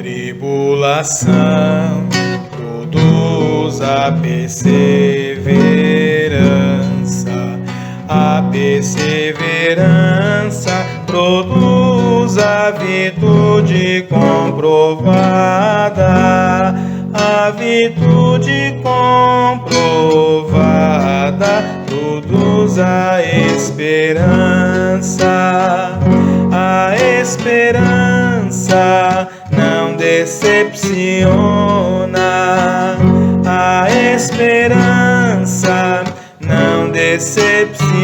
tribulação produz a perseverança. A perseverança produz a virtude comprovada. A virtude comprovada produz a esperança. A esperança não decepciona. A esperança não decepciona.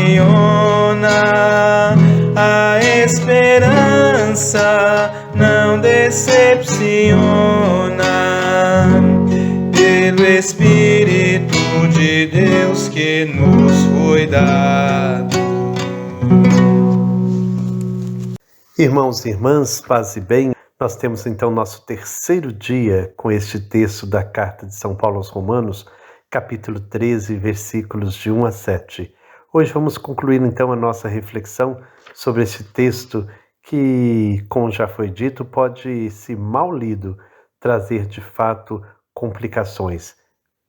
A esperança não decepciona. Pelo Espírito de Deus que nos foi dado. Irmãos e irmãs, paz e bem, nós temos então nosso terceiro dia com este texto da Carta de São Paulo aos Romanos, capítulo 13, versículos de 1 a 7. Hoje vamos concluir então a nossa reflexão sobre esse texto que, como já foi dito, pode, se mal lido, trazer de fato complicações.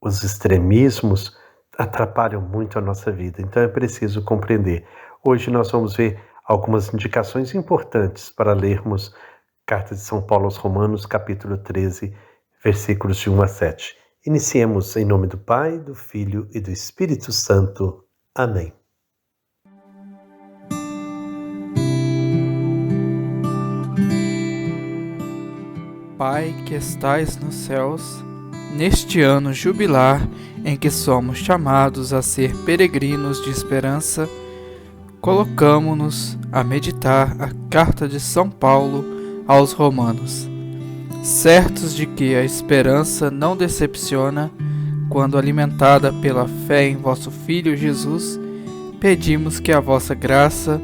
Os extremismos atrapalham muito a nossa vida, então é preciso compreender. Hoje nós vamos ver algumas indicações importantes para lermos Carta de São Paulo aos Romanos, capítulo 13, versículos de 1 a 7. Iniciemos em nome do Pai, do Filho e do Espírito Santo. Amém. Pai que estais nos céus, neste ano jubilar em que somos chamados a ser peregrinos de esperança, colocamo-nos a meditar a carta de São Paulo aos Romanos, certos de que a esperança não decepciona, quando alimentada pela fé em vosso Filho Jesus, pedimos que a vossa graça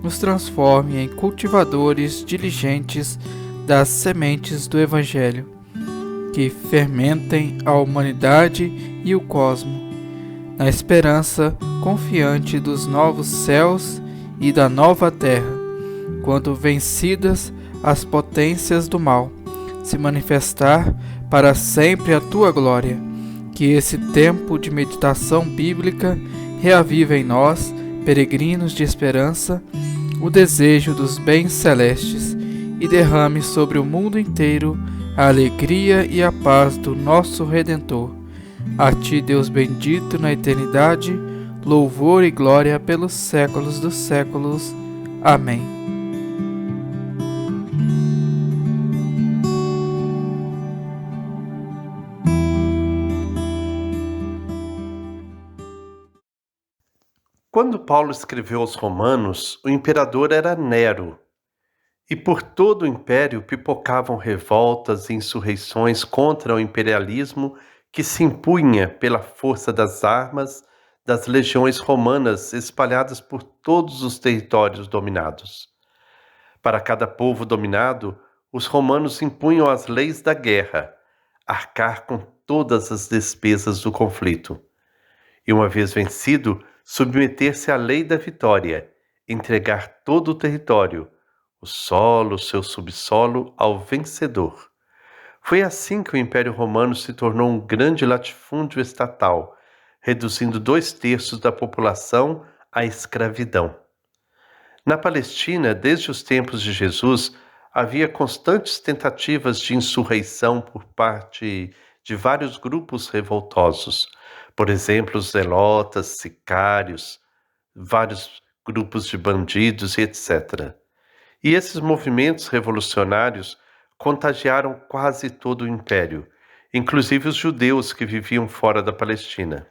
nos transforme em cultivadores diligentes das sementes do Evangelho, que fermentem a humanidade e o cosmo, na esperança confiante dos novos céus e da nova terra, quando vencidas as potências do mal, se manifestar para sempre a tua glória. Que esse tempo de meditação bíblica reaviva em nós, peregrinos de esperança, o desejo dos bens celestes e derrame sobre o mundo inteiro a alegria e a paz do nosso Redentor. A ti, Deus bendito na eternidade, louvor e glória pelos séculos dos séculos. Amém. Quando Paulo escreveu aos Romanos, o imperador era Nero, e por todo o império pipocavam revoltas e insurreições contra o imperialismo que se impunha pela força das armas das legiões romanas espalhadas por todos os territórios dominados. Para cada povo dominado, os romanos impunham as leis da guerra, arcar com todas as despesas do conflito. E uma vez vencido, submeter-se à lei da vitória, entregar todo o território, o solo, o seu subsolo, ao vencedor. Foi assim que o Império Romano se tornou um grande latifúndio estatal, reduzindo 2/3 da população à escravidão. Na Palestina, desde os tempos de Jesus, havia constantes tentativas de insurreição por parte de vários grupos revoltosos, por exemplo, os zelotas, sicários, vários grupos de bandidos e etc. E esses movimentos revolucionários contagiaram quase todo o império, inclusive os judeus que viviam fora da Palestina.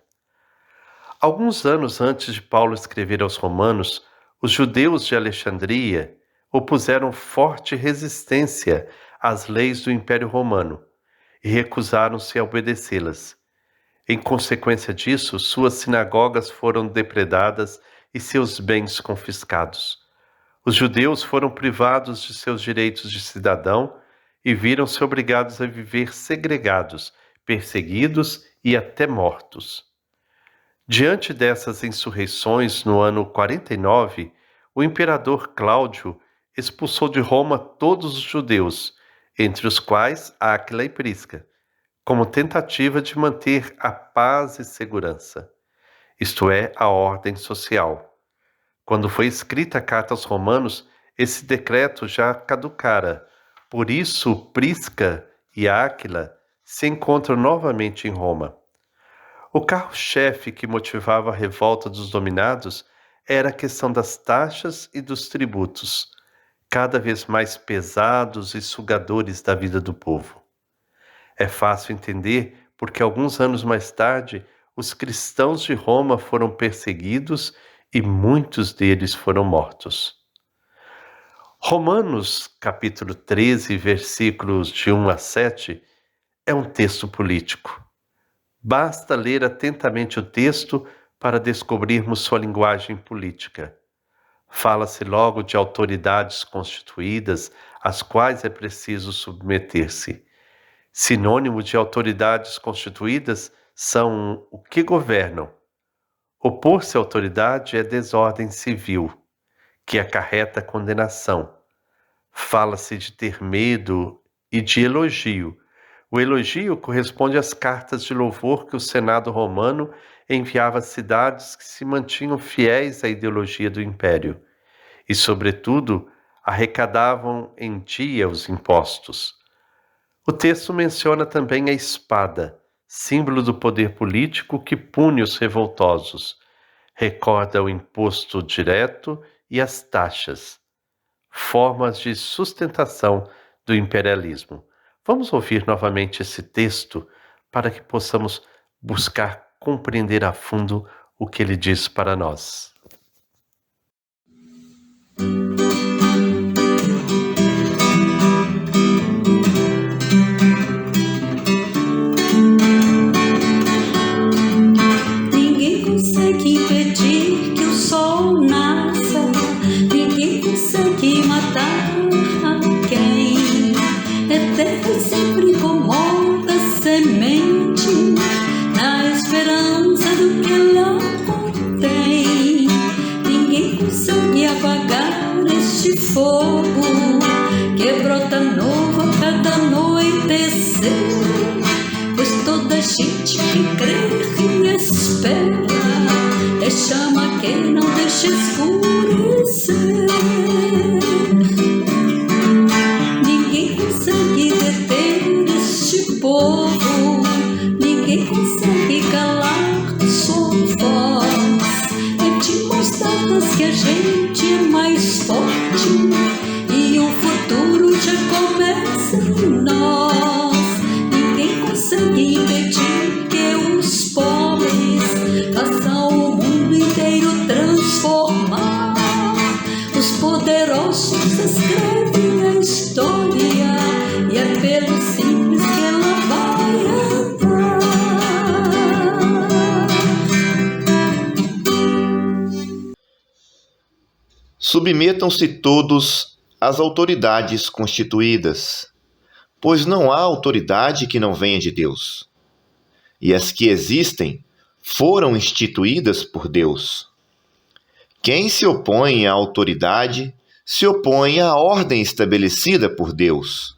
Alguns anos antes de Paulo escrever aos Romanos, os judeus de Alexandria opuseram forte resistência às leis do Império Romano e recusaram-se a obedecê-las. Em consequência disso, suas sinagogas foram depredadas e seus bens confiscados. Os judeus foram privados de seus direitos de cidadão e viram-se obrigados a viver segregados, perseguidos e até mortos. Diante dessas insurreições, no ano 49, o imperador Cláudio expulsou de Roma todos os judeus entre os quais Áquila e Prisca, como tentativa de manter a paz e segurança, isto é, a ordem social. Quando foi escrita a carta aos Romanos, esse decreto já caducara. Por isso, Prisca e Áquila se encontram novamente em Roma. O carro-chefe que motivava a revolta dos dominados era a questão das taxas e dos tributos, cada vez mais pesados e sugadores da vida do povo. É fácil entender porque alguns anos mais tarde os cristãos de Roma foram perseguidos e muitos deles foram mortos. Romanos, capítulo 13, versículos de 1 a 7, é um texto político. Basta ler atentamente o texto para descobrirmos sua linguagem política. Fala-se logo de autoridades constituídas, às quais é preciso submeter-se. Sinônimo de autoridades constituídas são o que governam. Opor-se à autoridade é desordem civil, que acarreta condenação. Fala-se de ter medo e de elogio. O elogio corresponde às cartas de louvor que o Senado romano enviava às cidades que se mantinham fiéis à ideologia do império e, sobretudo, arrecadavam em dia os impostos. O texto menciona também a espada, símbolo do poder político que pune os revoltosos. Recorda o imposto direto e as taxas, formas de sustentação do imperialismo. Vamos ouvir novamente esse texto para que possamos buscar compreender a fundo o que ele diz para nós. Ninguém consegue impedir que o sol nasça, ninguém consegue matar quem é terra e sempre incomoda a semente, na esperança do que ela contém. Ninguém consegue apagar este fogo que brota novo a cada anoitecer, pois toda gente que crê e espera é chama que não deixa escurecer. Ninguém consegue deter este povo, ninguém consegue calar sua voz. É de mãos dadas que a gente é mais forte e o futuro já começa em nós. Ninguém consegue impedir que os pobres façam o mundo inteiro transformar. Os poderosos escrevem a história e é pelo simples que ela vai andar. Submetam-se todos às autoridades constituídas, pois não há autoridade que não venha de Deus, e as que existem foram instituídas por Deus. Quem se opõe à autoridade se opõe à ordem estabelecida por Deus.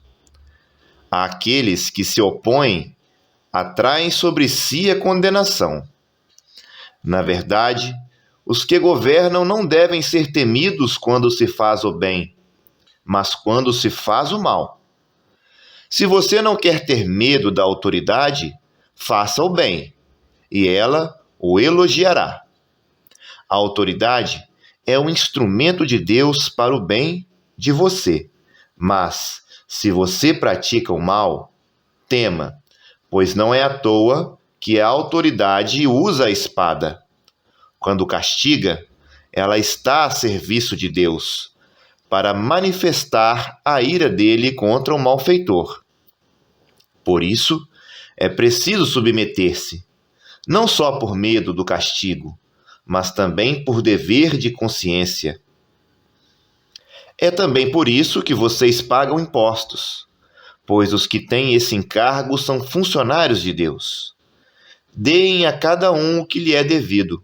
Aqueles que se opõem atraem sobre si a condenação. Na verdade, os que governam não devem ser temidos quando se faz o bem, mas quando se faz o mal. Se você não quer ter medo da autoridade, faça o bem, e ela o elogiará. A autoridade é um instrumento de Deus para o bem de você, mas se você pratica o mal, tema, pois não é à toa que a autoridade usa a espada. Quando castiga, ela está a serviço de Deus, para manifestar a ira dele contra o malfeitor. Por isso, é preciso submeter-se, não só por medo do castigo, mas também por dever de consciência. É também por isso que vocês pagam impostos, pois os que têm esse encargo são funcionários de Deus. Deem a cada um o que lhe é devido,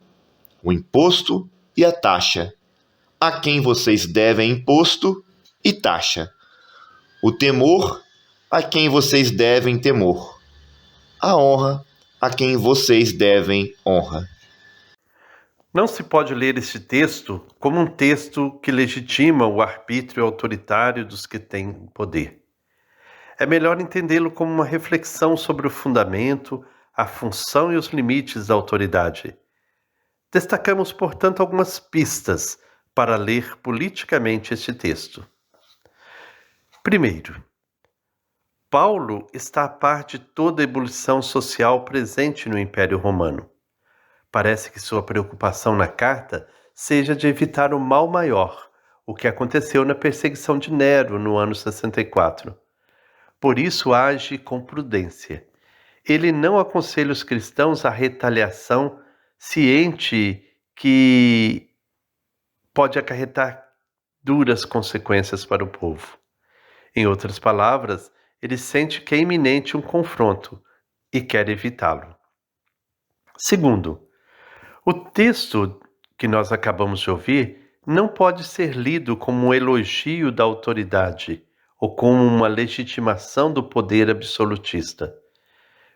o imposto e a taxa, a quem vocês devem imposto e taxa. O temor a quem vocês devem temor. A honra a quem vocês devem honra. Não se pode ler este texto como um texto que legitima o arbítrio autoritário dos que têm poder. É melhor entendê-lo como uma reflexão sobre o fundamento, a função e os limites da autoridade. Destacamos, portanto, algumas pistas para ler politicamente este texto. Primeiro, Paulo está a par de toda a ebulição social presente no Império Romano. Parece que sua preocupação na carta seja de evitar o mal maior, o que aconteceu na perseguição de Nero no ano 64. Por isso age com prudência. Ele não aconselha os cristãos à retaliação, ciente que pode acarretar duras consequências para o povo. Em outras palavras, ele sente que é iminente um confronto e quer evitá-lo. Segundo, o texto que nós acabamos de ouvir não pode ser lido como um elogio da autoridade ou como uma legitimação do poder absolutista.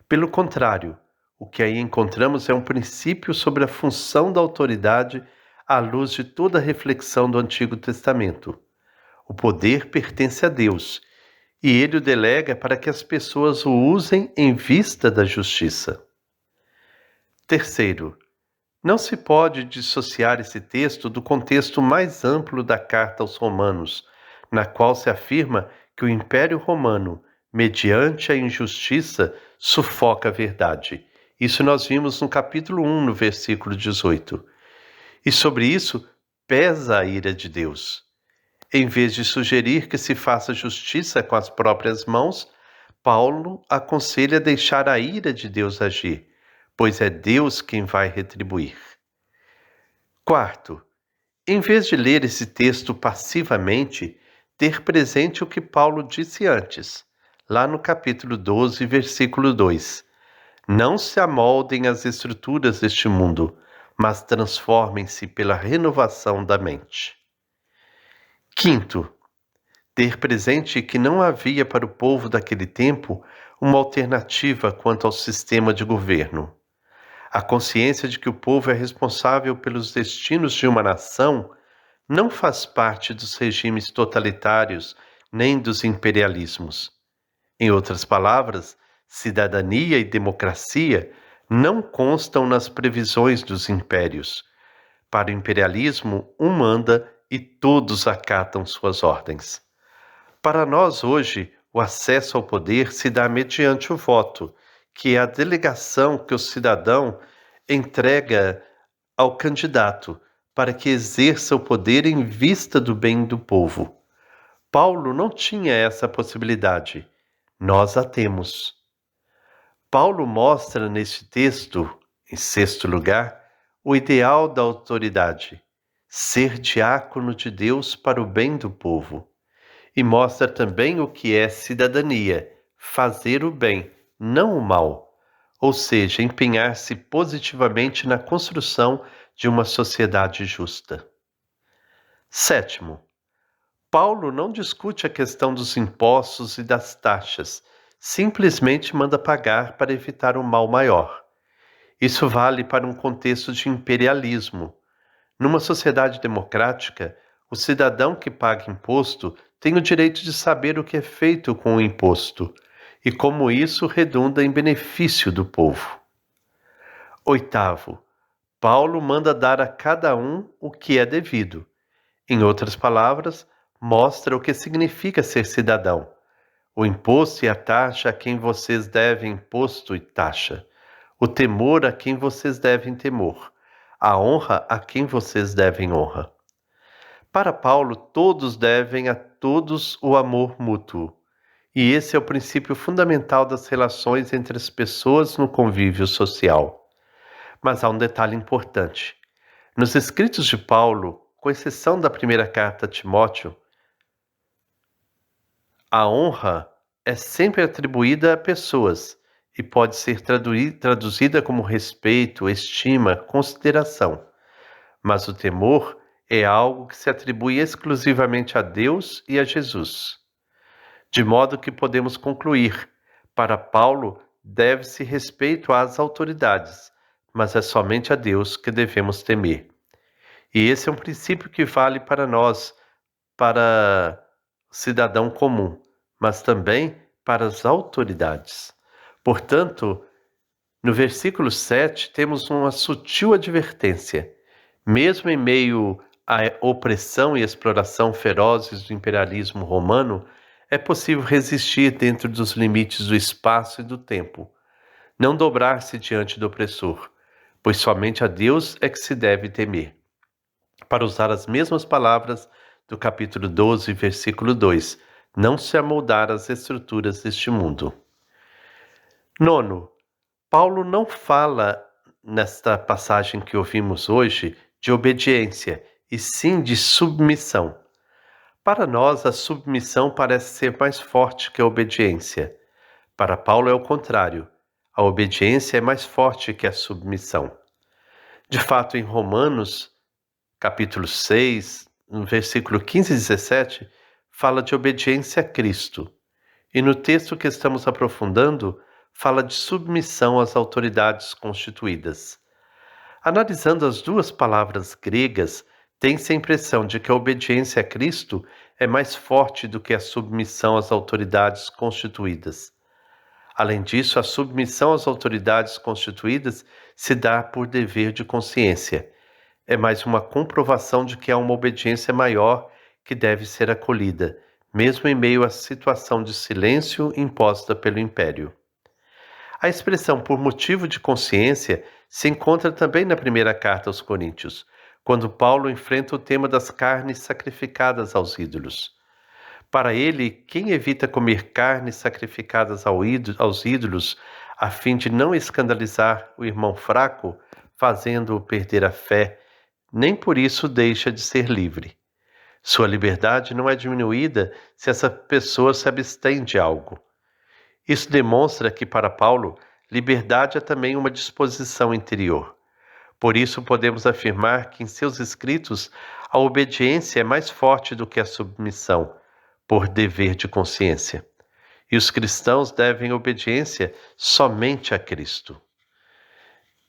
Pelo contrário, o que aí encontramos é um princípio sobre a função da autoridade à luz de toda a reflexão do Antigo Testamento. O poder pertence a Deus, e Ele o delega para que as pessoas o usem em vista da justiça. Terceiro, não se pode dissociar esse texto do contexto mais amplo da Carta aos Romanos, na qual se afirma que o Império Romano, mediante a injustiça, sufoca a verdade. Isso nós vimos no capítulo 1, no versículo 18. E sobre isso pesa a ira de Deus. Em vez de sugerir que se faça justiça com as próprias mãos, Paulo aconselha deixar a ira de Deus agir, pois é Deus quem vai retribuir. Quarto, em vez de ler esse texto passivamente, ter presente o que Paulo disse antes, lá no capítulo 12, versículo 2. Não se amoldem às estruturas deste mundo, mas transformem-se pela renovação da mente. Quinto, ter presente que não havia para o povo daquele tempo uma alternativa quanto ao sistema de governo. A consciência de que o povo é responsável pelos destinos de uma nação não faz parte dos regimes totalitários nem dos imperialismos. Em outras palavras, cidadania e democracia não constam nas previsões dos impérios. Para o imperialismo, um manda e todos acatam suas ordens. Para nós hoje, o acesso ao poder se dá mediante o voto, que é a delegação que o cidadão entrega ao candidato para que exerça o poder em vista do bem do povo. Paulo não tinha essa possibilidade. Nós a temos. Paulo mostra neste texto, em sexto lugar, o ideal da autoridade, ser diácono de Deus para o bem do povo. E mostra também o que é cidadania, fazer o bem, não o mal, ou seja, empenhar-se positivamente na construção de uma sociedade justa. Sétimo, Paulo não discute a questão dos impostos e das taxas, simplesmente manda pagar para evitar um mal maior. Isso vale para um contexto de imperialismo. Numa sociedade democrática, o cidadão que paga imposto tem o direito de saber o que é feito com o imposto e como isso redunda em benefício do povo. Oitavo, Paulo manda dar a cada um o que é devido. Em outras palavras, mostra o que significa ser cidadão. O imposto e a taxa a quem vocês devem imposto e taxa. O temor a quem vocês devem temor. A honra a quem vocês devem honra. Para Paulo, todos devem a todos o amor mútuo. E esse é o princípio fundamental das relações entre as pessoas no convívio social. Mas há um detalhe importante. Nos escritos de Paulo, com exceção da primeira carta a Timóteo, a honra é sempre atribuída a pessoas e pode ser traduzida como respeito, estima, consideração. Mas o temor é algo que se atribui exclusivamente a Deus e a Jesus. De modo que podemos concluir: para Paulo, deve-se respeito às autoridades, mas é somente a Deus que devemos temer. E esse é um princípio que vale para nós, para o cidadão comum, mas também para as autoridades. Portanto, no versículo 7, temos uma sutil advertência. Mesmo em meio à opressão e exploração ferozes do imperialismo romano, é possível resistir dentro dos limites do espaço e do tempo. Não dobrar-se diante do opressor, pois somente a Deus é que se deve temer. Para usar as mesmas palavras do capítulo 12, versículo 2, não se amoldar às estruturas deste mundo. Nono, Paulo não fala, nesta passagem que ouvimos hoje, de obediência, e sim de submissão. Para nós, a submissão parece ser mais forte que a obediência. Para Paulo é o contrário. A obediência é mais forte que a submissão. De fato, em Romanos, capítulo 6, no versículo 15 e 17, fala de obediência a Cristo. E no texto que estamos aprofundando, fala de submissão às autoridades constituídas. Analisando as duas palavras gregas, tem-se a impressão de que a obediência a Cristo é mais forte do que a submissão às autoridades constituídas. Além disso, a submissão às autoridades constituídas se dá por dever de consciência. É mais uma comprovação de que há uma obediência maior que deve ser acolhida, mesmo em meio à situação de silêncio imposta pelo império. A expressão por motivo de consciência se encontra também na primeira carta aos Coríntios, quando Paulo enfrenta o tema das carnes sacrificadas aos ídolos. Para ele, quem evita comer carnes sacrificadas aos ídolos, a fim de não escandalizar o irmão fraco, fazendo-o perder a fé, nem por isso deixa de ser livre. Sua liberdade não é diminuída se essa pessoa se abstém de algo. Isso demonstra que, para Paulo, liberdade é também uma disposição interior. Por isso, podemos afirmar que em seus escritos a obediência é mais forte do que a submissão, por dever de consciência. E os cristãos devem obediência somente a Cristo.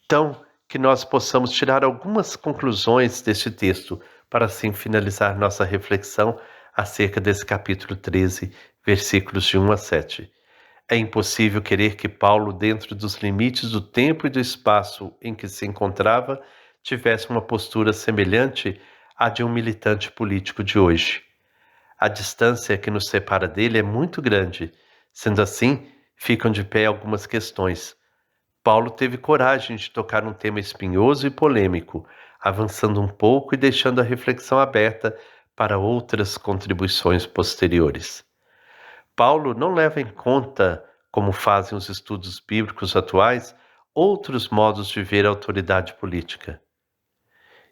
Então, que nós possamos tirar algumas conclusões deste texto, para assim finalizar nossa reflexão acerca desse capítulo 13, versículos de 1 a 7. É impossível querer que Paulo, dentro dos limites do tempo e do espaço em que se encontrava, tivesse uma postura semelhante à de um militante político de hoje. A distância que nos separa dele é muito grande. Sendo assim, ficam de pé algumas questões. Paulo teve coragem de tocar um tema espinhoso e polêmico, avançando um pouco e deixando a reflexão aberta para outras contribuições posteriores. Paulo não leva em conta, como fazem os estudos bíblicos atuais, outros modos de ver a autoridade política.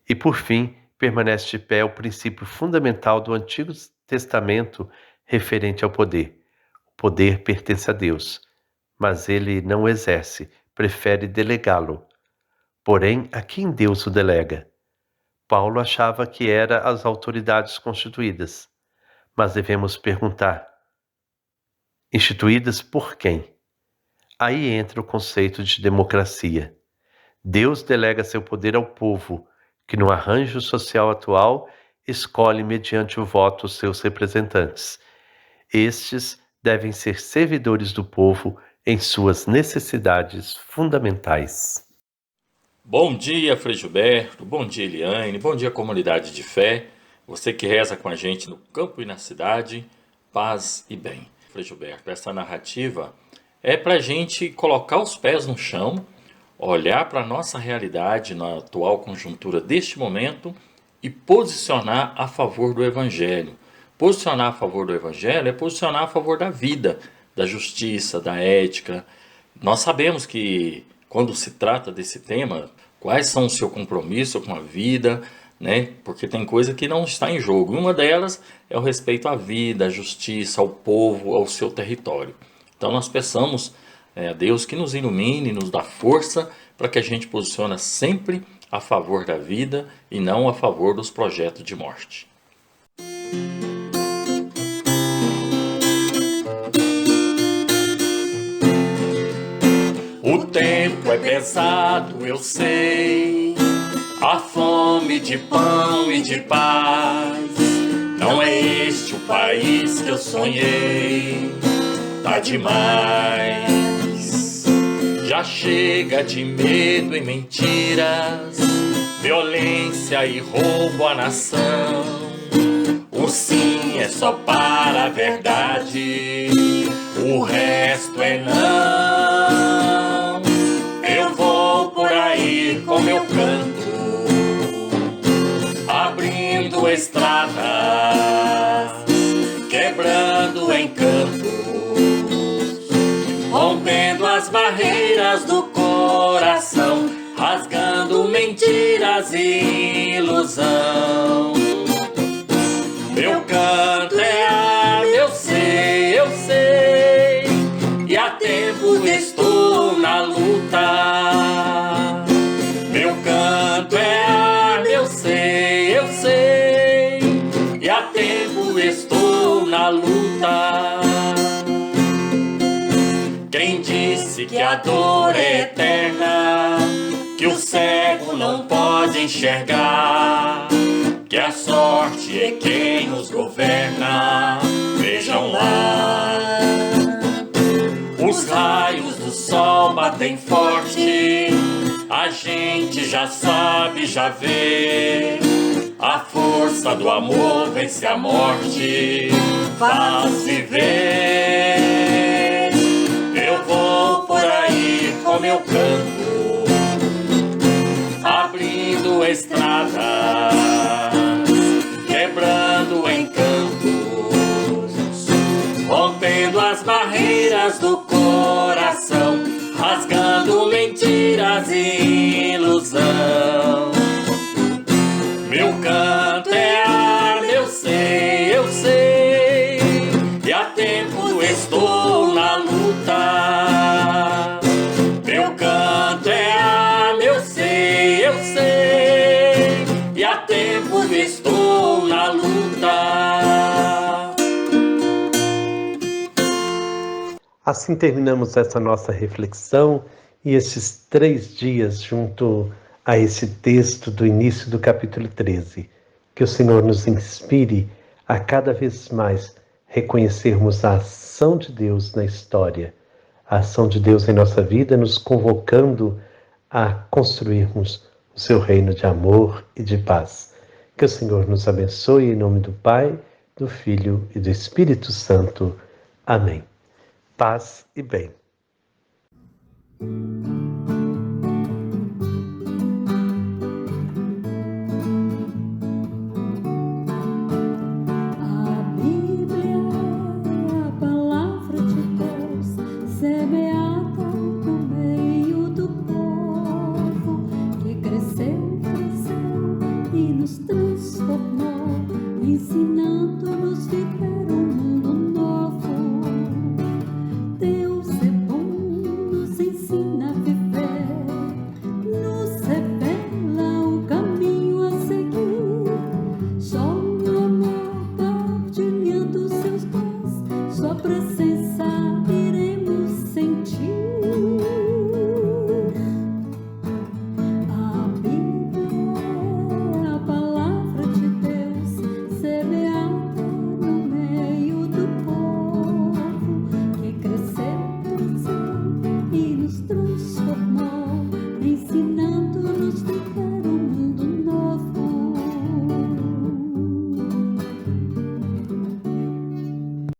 E, por fim, permanece de pé o princípio fundamental do Antigo Testamento referente ao poder. O poder pertence a Deus, mas ele não o exerce, prefere delegá-lo. Porém, a quem Deus o delega? Paulo achava que era as autoridades constituídas, mas devemos perguntar: instituídas por quem? Aí entra o conceito de democracia. Deus delega seu poder ao povo, que no arranjo social atual escolhe mediante o voto os seus representantes. Estes devem ser servidores do povo em suas necessidades fundamentais. Bom dia, Frei Gilberto, bom dia, Eliane, bom dia, comunidade de fé, você que reza com a gente no campo e na cidade, paz e bem. Frei Gilberto, essa narrativa é para a gente colocar os pés no chão, olhar para a nossa realidade na atual conjuntura deste momento e posicionar a favor do Evangelho. Posicionar a favor do Evangelho é posicionar a favor da vida, da justiça, da ética. Nós sabemos que quando se trata desse tema, quais são o seu compromisso com a vida, né? Porque tem coisa que não está em jogo. Uma delas é o respeito à vida, à justiça, ao povo, ao seu território. Então nós peçamos a Deus que nos ilumine, nos dá força para que a gente posicione sempre a favor da vida e não a favor dos projetos de morte. é pesado, eu sei. A fome de pão e de paz. Não é este o país que eu sonhei. Tá demais. Já chega de medo e mentiras, violência e roubo à nação. O sim é só para a verdade, o resto é não. Eu vou por aí com meu canto, abrindo estradas, quebrando encantos, rompendo as barreiras do coração, rasgando mentiras e ilusão. Meu canto é arma, eu sei, e há tempo estou na luta. Meu canto é arma, eu sei, e há tempo estou na luta. Quem disse que a dor é eterna, que o cego não pode enxergar, que a sorte é quem nos governa? Vejam lá, os raios do sol batem forte, a gente já sabe, já vê. A força do amor vence a morte, faz viver. Eu vou por aí com meu canto, abrindo estradas, quebrando encantos, rompendo as barreiras do coração, rasgando mentiras e ilusão. Meu canto é arma, eu sei, e há tempo estou na luta. Meu canto é arma, eu sei, e há tempo estou na luta. Assim terminamos essa nossa reflexão e esses 3 dias junto a esse texto do início do capítulo 13. Que o Senhor nos inspire a cada vez mais reconhecermos a ação de Deus na história, a ação de Deus em nossa vida, nos convocando a construirmos o seu reino de amor e de paz. Que o Senhor nos abençoe em nome do Pai, do Filho e do Espírito Santo. Amém. Paz e bem. A Bíblia é a palavra de Deus, semeada